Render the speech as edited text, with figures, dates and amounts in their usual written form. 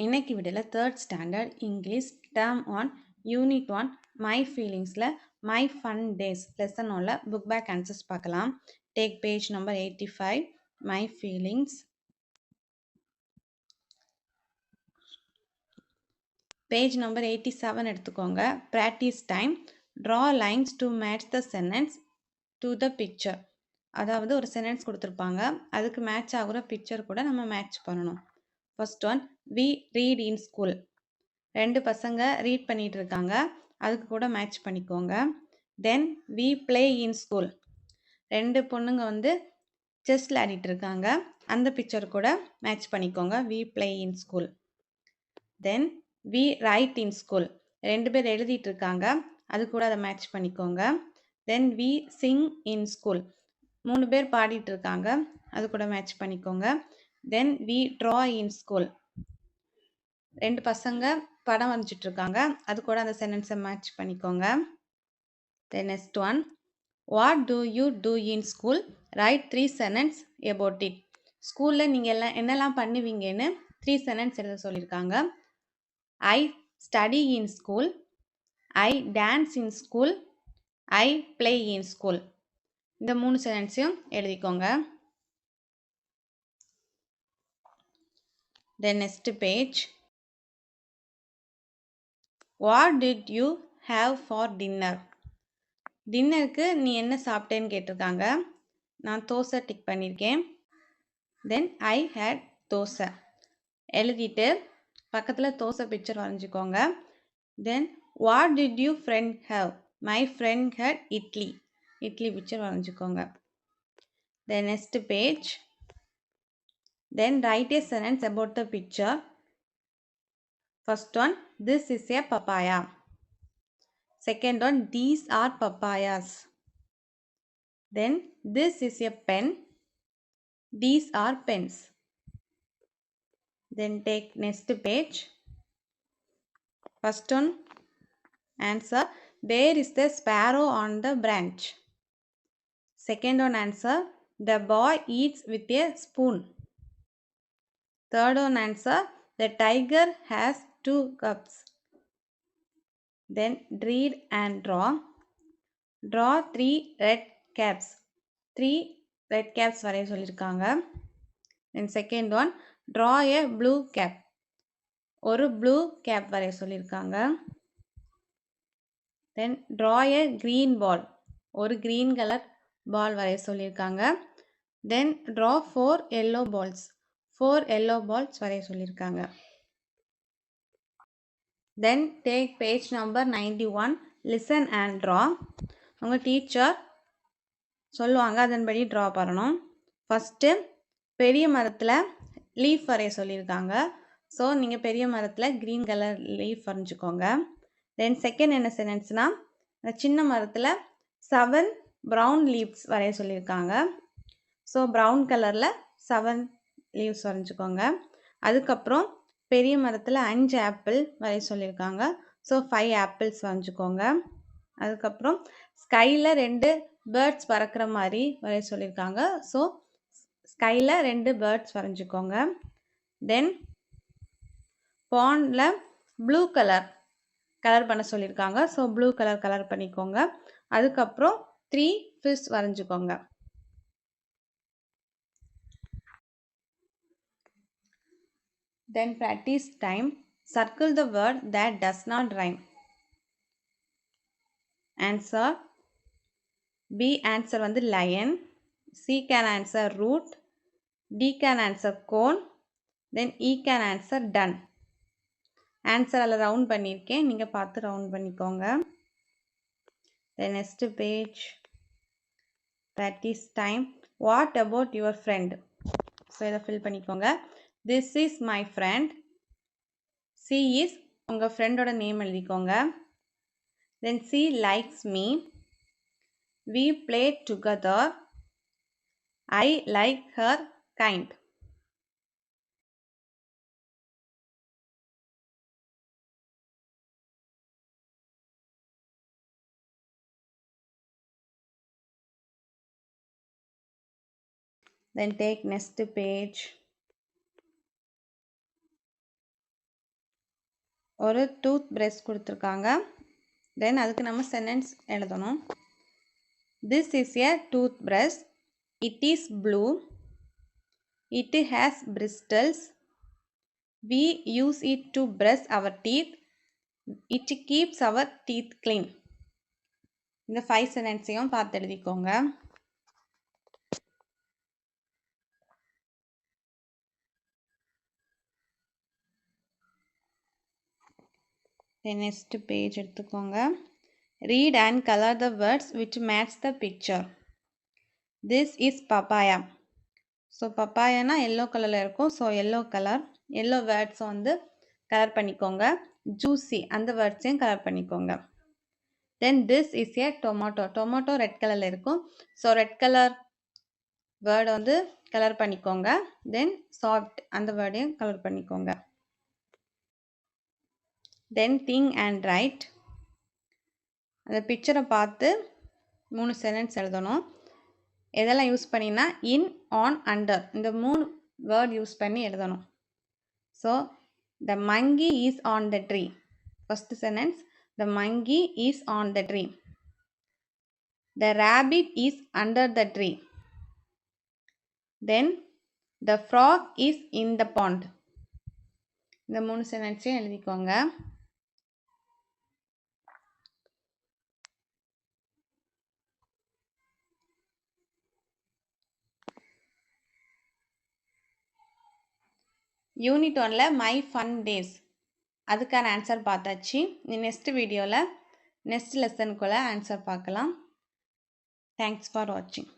இன்னைக்கு வீடியோல 3rd standard English term 1 unit 1 my ஃபீலிங்ஸில் மை ஃபன் டேஸ் லெசன் 1ல புக் பேக் ஆன்சர்ஸ் பார்க்கலாம். Take page number 85 my feelings. Page number 87 எடுத்துக்கோங்க. Practice time. Draw lines to match the sentence to the picture. அதாவது ஒரு sentence கொடுத்துருப்பாங்க, அதுக்கு match ஆகுற picture கூட நம்ம மேட்ச் பண்ணணும். First one, we read in school. ரெண்டு பசங்க ரீட் பண்ணிட்டு இருக்காங்க, அதுக்கு கூட மேட்ச் பண்ணிக்கோங்க. Then we play in school. ரெண்டு பொண்ணுங்க வந்து செஸ் விளையாடிட்டு இருக்காங்க, அந்த பிக்சர் கூட மேட்ச் பண்ணிக்கோங்க. We play in school. Then we write in school. ரெண்டு பேர் எழுதிட்டு இருக்காங்க, அது கூட அதை மேட்ச் பண்ணிக்கோங்க. Then we sing in school. மூணு பேர் பாடிட்டு இருக்காங்க, அது கூட மேட்ச் பண்ணிக்கோங்க. Then we draw in school. ரெண்டு பசங்க படம் வரைஞ்சிட்டு இருக்காங்க, அது கூட அந்த சென்டென்ஸை மேட்ச் பண்ணிக்கோங்க. Then next one, what do you do in school, write 3 sentence about it. ஸ்கூலில் நீங்கள் எல்லாம் என்னெல்லாம் பண்ணுவீங்கன்னு 3 சென்டென்ஸ் எழுத சொல்லியிருக்காங்க. I study in school, I dance in school, I play in school. இந்த 3 சென்டென்ஸையும் எழுதிக்கோங்க. Then next page, what did you have for dinner. டின்னருக்கு நீ என்ன சாப்பிட்டேன்னு கேட்டிருக்காங்க. நான் தோசை டிக் பண்ணியிருக்கேன். தென் ஐ ஹேட் தோசை எழுதிட்டு பக்கத்தில் தோசை பிக்சர் வரைஞ்சிக்கோங்க. Then what did you friend have, my friend had idli. Idli picture வரைஞ்சிக்கோங்க. Then next page, then write a sentence about the picture. First one, this is a papaya. Second one, these are papayas. Then this is a pen, these are pens. Then take next page. First one, answer, there is the sparrow on the branch. Second one, answer, the boy eats with a spoon. Third one, answer, the tiger has 2 cubs. Then read and draw. Draw 3 red caps. 3 red caps வரைய சொல்லியிருக்காங்க. Then second one, draw a blue cap. ஒரு blue cap வரைய சொல்லியிருக்காங்க. Then draw a green ball. ஒரு green color ball வரைய சொல்லியிருக்காங்க. Then draw 4 yellow balls. 4 yellow balls வரைய சொல்லியிருக்காங்க. Then take page number 91, listen and draw. உங்கள் டீச்சர் சொல்லுவாங்க, அதன்படி ட்ரா பண்ணணும். ஃபஸ்ட்டு பெரிய மரத்தில் லீஃப் வரைய சொல்லியிருக்காங்க. ஸோ நீங்கள் பெரிய மரத்தில் க்ரீன் கலர் லீஃப் வரைஞ்சிக்கோங்க. தென் செகண்ட் என்ன சென்டென்ஸ்னால், சின்ன மரத்தில் 7 ப்ரௌன் லீவ்ஸ் வரைய சொல்லியிருக்காங்க. ஸோ ப்ரௌன் கலரில் 7 லீவ்ஸ் வரைஞ்சிக்கோங்க. அதுக்கப்புறம் பெரிய மரத்தில் 5 ஆப்பிள் வரைய சொல்லியிருக்காங்க. ஸோ 5 ஆப்பிள்ஸ் வரைஞ்சிக்கோங்க. அதுக்கப்புறம் ஸ்கையில் 2 பேர்ட்ஸ் பறக்கிற மாதிரி வரைய சொல்லியிருக்காங்க. So ஸ்கையில் 2 birds வரைஞ்சிக்கோங்க. தென் பாண்டில் ப்ளூ கலர் பண்ண சொல்லியிருக்காங்க. ஸோ ப்ளூ கலர் பண்ணிக்கோங்க. அதுக்கப்புறம் 3 ஃபிஷ் வரைஞ்சிக்கோங்க. Then practice time. Circle the word that does not rhyme. Answer, B answer வந்து lion. C can answer root. D can answer cone. Then E can answer done. Answer அதில் round பண்ணியிருக்கேன், நீங்கள் பார்த்து round பண்ணிக்கோங்க. Then next page, practice time. What about your friend? So இதை fill பண்ணிக்கோங்க. This is my friend. C is உங்கள் ஃப்ரெண்டோட name எழுதிக்கோங்க. Then C likes me. We play together. I like her kind. Then take next page. ஒரு tooth brush கொடுத்துருக்காங்க. தென் அதுக்கு நம்ம sentence எழுதணும். This is a toothbrush. It is blue. It has bristles. We use it to brush our teeth. It keeps our teeth clean. இந்த 5 சென்டென்ஸையும் பார்த்து எழுதிக்கோங்க. Next page எடுத்துக்கோங்க. Read and color the words which match the picture. This is papaya. So பப்பாயானா yellow கலரில் இருக்கும். So yellow colour, yellow வேர்ட்ஸை வந்து colour பண்ணிக்கோங்க. ஜூஸி அந்த வேர்ட்ஸையும் கலர் பண்ணிக்கோங்க. Then this is a tomato. Tomato red கலரில் இருக்கும். ஸோ ரெட் கலர் வேர்டை வந்து கலர் பண்ணிக்கோங்க. தென் சாஃப்ட் அந்த வேர்டையும் கலர் பண்ணிக்கோங்க. தென் திங்க் அண்ட் ரைட். அந்த பிக்சரை பார்த்து 3 சென்டென்ஸ் எழுதணும். எதெல்லாம் யூஸ் பண்ணினா இன், ஆன், அண்டர் இந்த 3 வேர்ட் யூஸ் பண்ணி எழுதணும். So the monkey is on the tree. First sentence, the monkey is on the tree. The rabbit is under the tree. Then the frog is in the pond. இந்த 3 சென்டென்ஸையும் எழுதிக்கோங்க. Unit 1ல my fun days அதுக்கான answer பார்த்தாச்சு. Next வீடியோவில் next லெசனுக்குள்ள answer பார்க்கலாம். Thanks for வாட்சிங்.